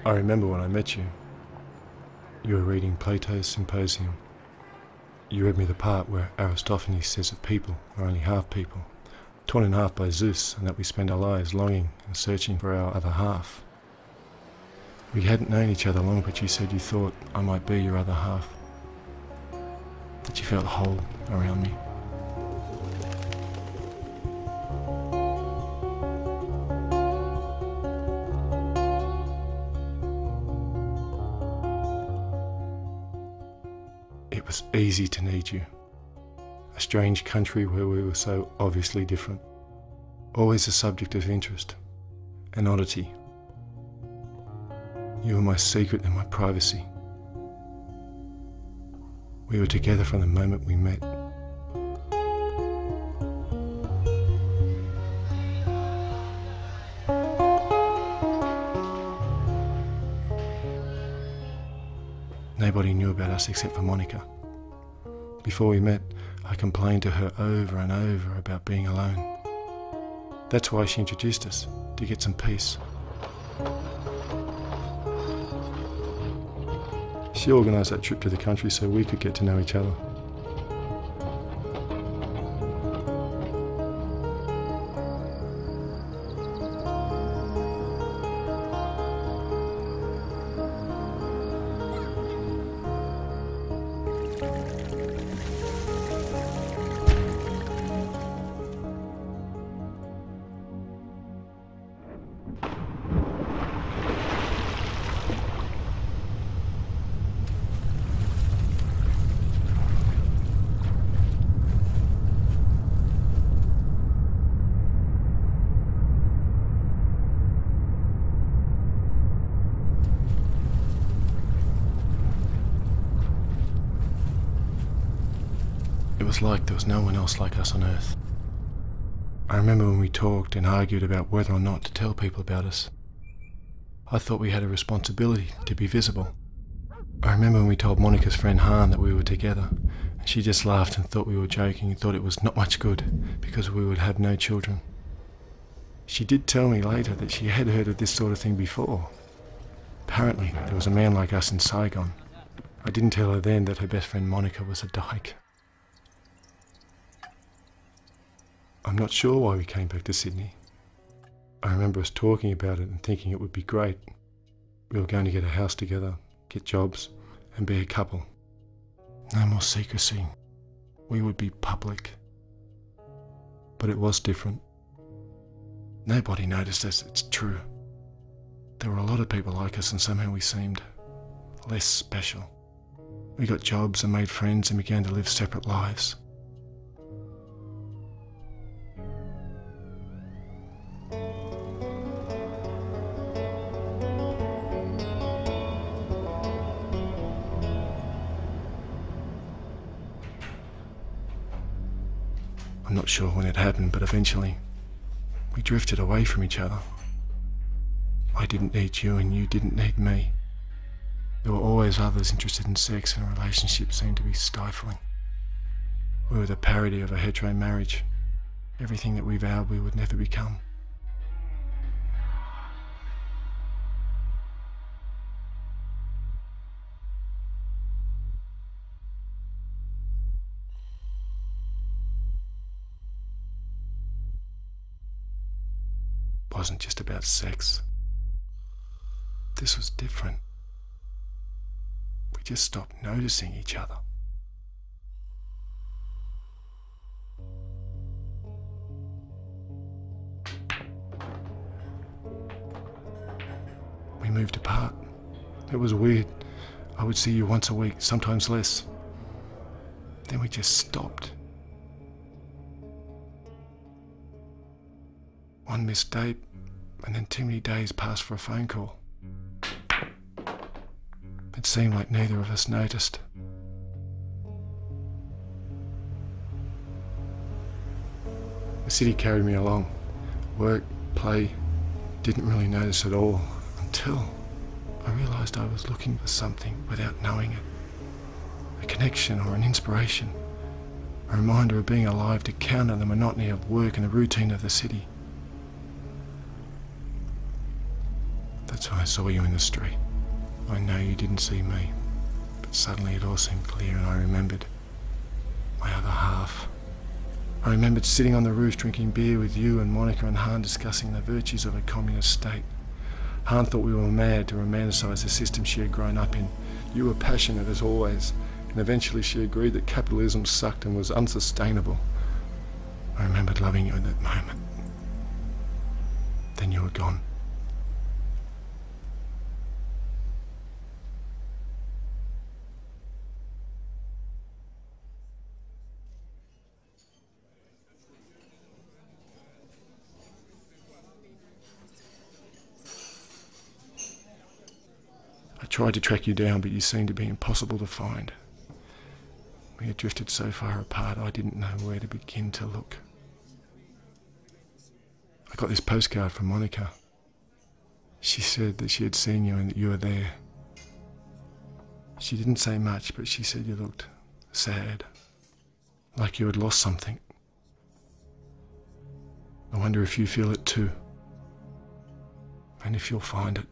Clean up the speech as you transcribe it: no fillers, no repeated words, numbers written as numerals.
I remember when I met you. You were reading Plato's Symposium. You read me the part where Aristophanes says that people are only half people, torn in half by Zeus, and that we spend our lives longing and searching for our other half. We hadn't known each other long, but you said you thought I might be your other half. That you felt whole around me. It was easy to need you. A strange country where we were so obviously different. Always a subject of interest. An oddity. You were my secret and my privacy. We were together from the moment we met. Nobody knew about us except for Monica. Before we met, I complained to her over and over about being alone. That's why she introduced us, to get some peace. She organised that trip to the country so we could get to know each other. It was like there was no one else like us on Earth. I remember when we talked and argued about whether or not to tell people about us. I thought we had a responsibility to be visible. I remember when we told Monica's friend Han that we were together, and she just laughed and thought we were joking and thought it was not much good because we would have no children. She did tell me later that she had heard of this sort of thing before. Apparently there was a man like us in Saigon. I didn't tell her then that her best friend Monica was a dyke. I'm not sure why we came back to Sydney. I remember us talking about it and thinking it would be great. We were going to get a house together, get jobs, and be a couple. No more secrecy. We would be public. But it was different. Nobody noticed us, it's true. There were a lot of people like us and somehow we seemed less special. We got jobs and made friends and began to live separate lives. I'm not sure when it happened, but eventually we drifted away from each other. I didn't need you and you didn't need me. There were always others interested in sex and relationships seemed to be stifling. We were the parody of a hetero marriage, everything that we vowed we would never become. It wasn't just about sex. This was different. We just stopped noticing each other. We moved apart. It was weird. I would see you once a week, sometimes less. Then we just stopped. One missed date, and then too many days passed for a phone call. It seemed like neither of us noticed. The city carried me along. Work, play, didn't really notice at all until I realised I was looking for something without knowing it. A connection or an inspiration. A reminder of being alive to counter the monotony of work and the routine of the city. The That's when I saw you in the street. I know you didn't see me, but suddenly it all seemed clear and I remembered my other half. I remembered sitting on the roof drinking beer with you and Monica and Han discussing the virtues of a communist state. Han thought we were mad to romanticise the system she had grown up in. You were passionate as always, and eventually she agreed that capitalism sucked and was unsustainable. I remembered loving you at that moment. Then you were gone. I tried to track you down, but you seemed to be impossible to find. We had drifted so far apart, I didn't know where to begin to look. I got this postcard from Monica. She said that she had seen you and that you were there. She didn't say much, but she said you looked sad, like you had lost something. I wonder if you feel it too, and if you'll find it.